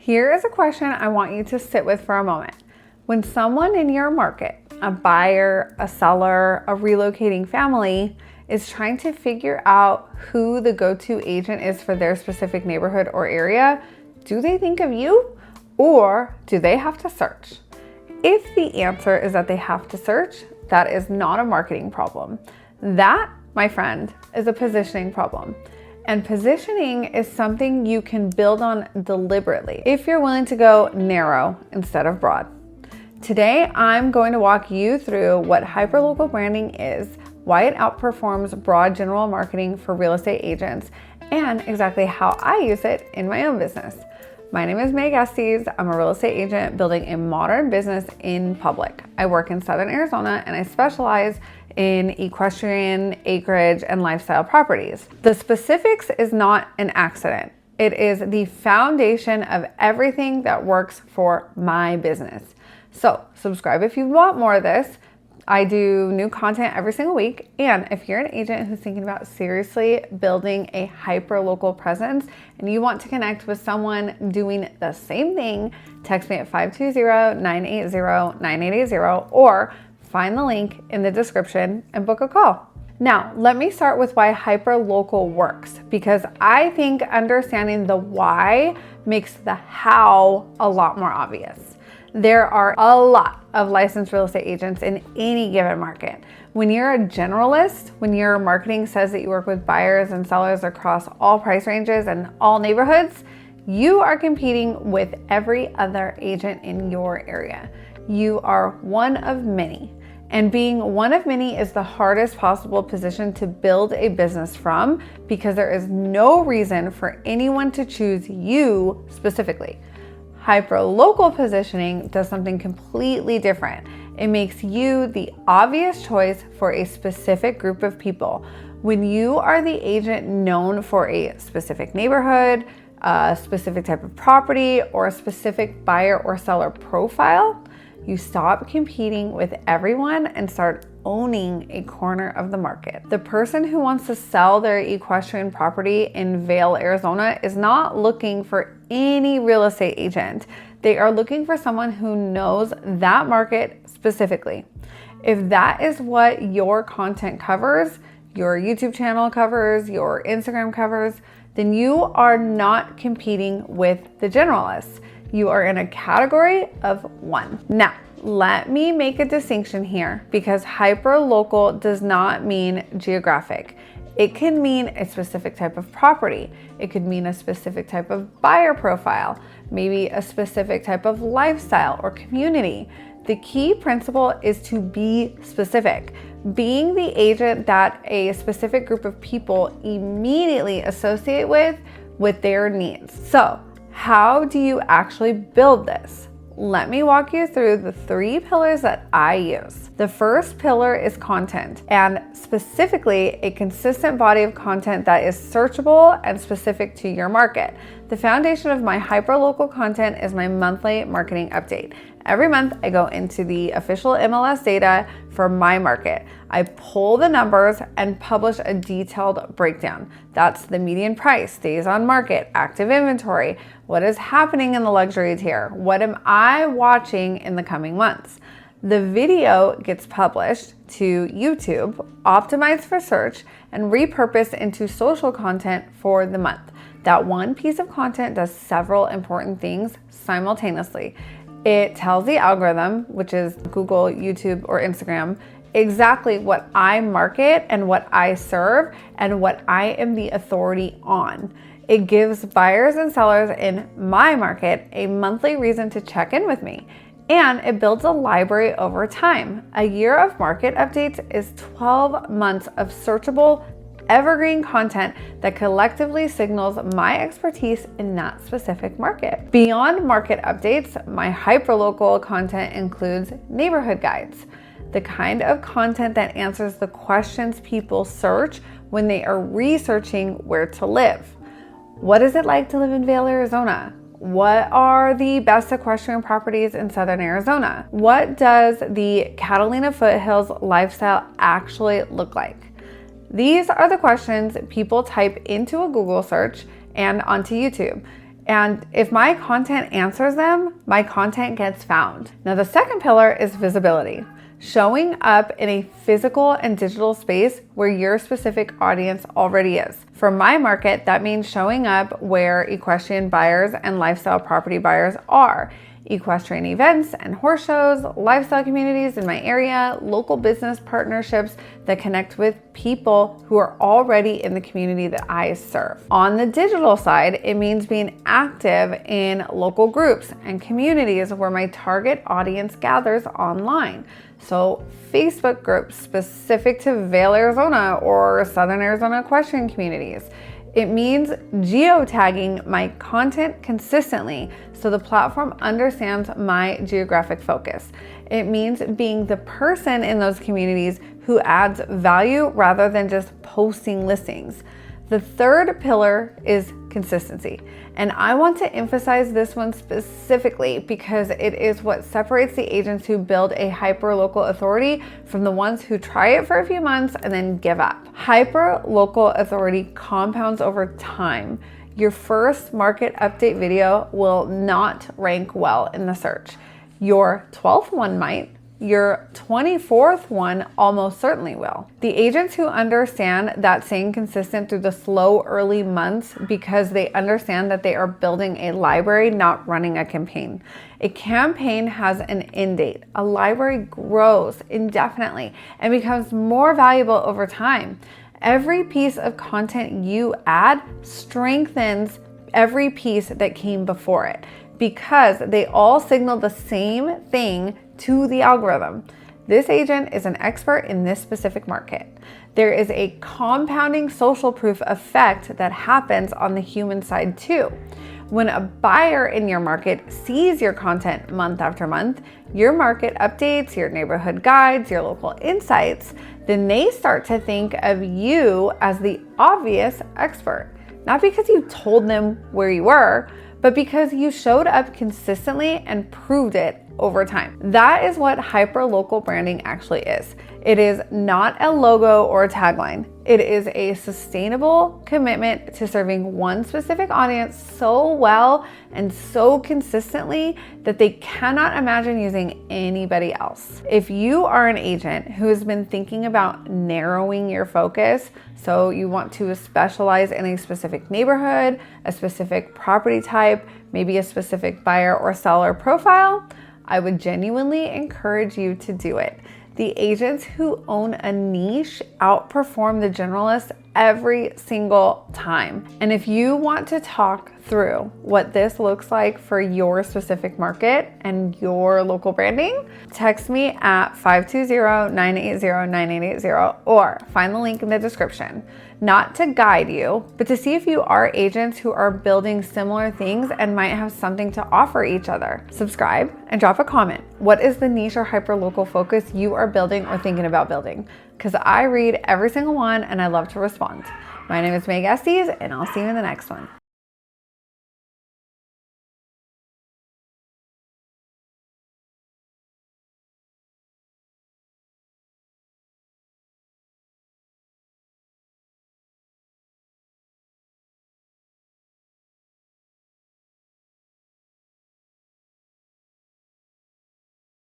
Here is a question I want you to sit with for a moment. When someone in your market, a buyer, a seller, a relocating family, is trying to figure out who the go-to agent is for their specific neighborhood or area, do they think of you or do they have to search? If the answer is that they have to search, that is not a marketing problem. That, my friend, is a positioning problem. And positioning is something you can build on deliberately if you're willing to go narrow instead of broad. Today, I'm going to walk you through what hyperlocal branding is, why it outperforms broad general marketing for real estate agents, and exactly how I use it in my own business. My name is Estees. I'm a real estate agent building a modern business in public. I work in Southern Arizona and I specialize in equestrian, acreage, and lifestyle properties. The specifics is not an accident. It is the foundation of everything that works for my business. So subscribe if you want more of this. I do new content every single week. And if you're an agent who's thinking about seriously building a hyperlocal presence and you want to connect with someone doing the same thing, text me at 520-980-9880 or find the link in the description and book a call. Now, let me start with why hyperlocal works, because I think understanding the why makes the how a lot more obvious. There are a lot of licensed real estate agents in any given market. When you're a generalist, when your marketing says that you work with buyers and sellers across all price ranges and all neighborhoods, you are competing with every other agent in your area. You are one of many. And being one of many is the hardest possible position to build a business from because there is no reason for anyone to choose you specifically. Hyperlocal positioning does something completely different. It makes you the obvious choice for a specific group of people. When you are the agent known for a specific neighborhood, a specific type of property, or a specific buyer or seller profile, you stop competing with everyone and start owning a corner of the market. The person who wants to sell their equestrian property in Vail, Arizona is not looking for any real estate agent. They are looking for someone who knows that market specifically. If that is what your content covers, your YouTube channel covers, your Instagram covers, then you are not competing with the generalists. You are in a category of one. Now, let me make a distinction here because hyperlocal does not mean geographic. It can mean a specific type of property. It could mean a specific type of buyer profile, maybe a specific type of lifestyle or community. The key principle is to be specific, being the agent that a specific group of people immediately associate with their needs. So, how do you actually build this? Let me walk you through the 3 pillars that I use. The first pillar is content, and specifically a consistent body of content that is searchable and specific to your market. The foundation of my hyperlocal content is my monthly marketing update. Every month I go into the official MLS data for my market. I pull the numbers and publish a detailed breakdown. That's the median price, days on market, active inventory, what is happening in the luxury tier, what am I watching in the coming months. The video gets published to YouTube, optimized for search, and repurposed into social content for the month. That one piece of content does several important things simultaneously. It tells the algorithm, which is Google, YouTube, or Instagram, exactly what I market and what I serve and what I am the authority on. It gives buyers and sellers in my market a monthly reason to check in with me. And it builds a library over time. A year of market updates is 12 months of searchable, evergreen content that collectively signals my expertise in that specific market. Beyond market updates, my hyperlocal content includes neighborhood guides, the kind of content that answers the questions people search when they are researching where to live. What is it like to live in Vail, Arizona? What are the best equestrian properties in Southern Arizona? What does the Catalina Foothills lifestyle actually look like? These are the questions people type into a Google search and onto YouTube. And if my content answers them, my content gets found. Now, the second pillar is visibility. Showing up in a physical and digital space where your specific audience already is. For my market, that means showing up where equestrian buyers and lifestyle property buyers are. Equestrian events and horse shows, lifestyle communities in my area, local business partnerships that connect with people who are already in the community that I serve. On the digital side, it means being active in local groups and communities where my target audience gathers online. So Facebook groups specific to Vail, Arizona or Southern Arizona equestrian communities. It means geotagging my content consistently so the platform understands my geographic focus. It means being the person in those communities who adds value rather than just posting listings. The third pillar is consistency. And I want to emphasize this one specifically because it is what separates the agents who build a hyperlocal authority from the ones who try it for a few months and then give up. Hyperlocal authority compounds over time. Your first market update video will not rank well in the search. Your 12th one might. Your 24th one almost certainly will. The agents who understand that staying consistent through the slow early months because they understand that they are building a library, not running a campaign. A campaign has an end date. A library grows indefinitely and becomes more valuable over time. Every piece of content you add strengthens every piece that came before it because they all signal the same thing to the algorithm. This agent is an expert in this specific market. There is a compounding social proof effect that happens on the human side too. When a buyer in your market sees your content month after month, your market updates, your neighborhood guides, your local insights, then they start to think of you as the obvious expert. Not because you told them where you were, but because you showed up consistently and proved it over time. That is what hyperlocal branding actually is. It is not a logo or a tagline. It is a sustainable commitment to serving one specific audience so well and so consistently that they cannot imagine using anybody else. If you are an agent who has been thinking about narrowing your focus, so you want to specialize in a specific neighborhood, a specific property type, maybe a specific buyer or seller profile, I would genuinely encourage you to do it. The agents who own a niche outperform the generalists every single time. And if you want to talk through what this looks like for your specific market and your local branding, text me at 520-980-9880 or find the link in the description. Not to guide you, but to see if you are agents who are building similar things and might have something to offer each other. Subscribe and drop a comment. What is the niche or hyperlocal focus you are building or thinking about building? Because I read every single one and I love to respond. My name is Esties and I'll see you in the next one.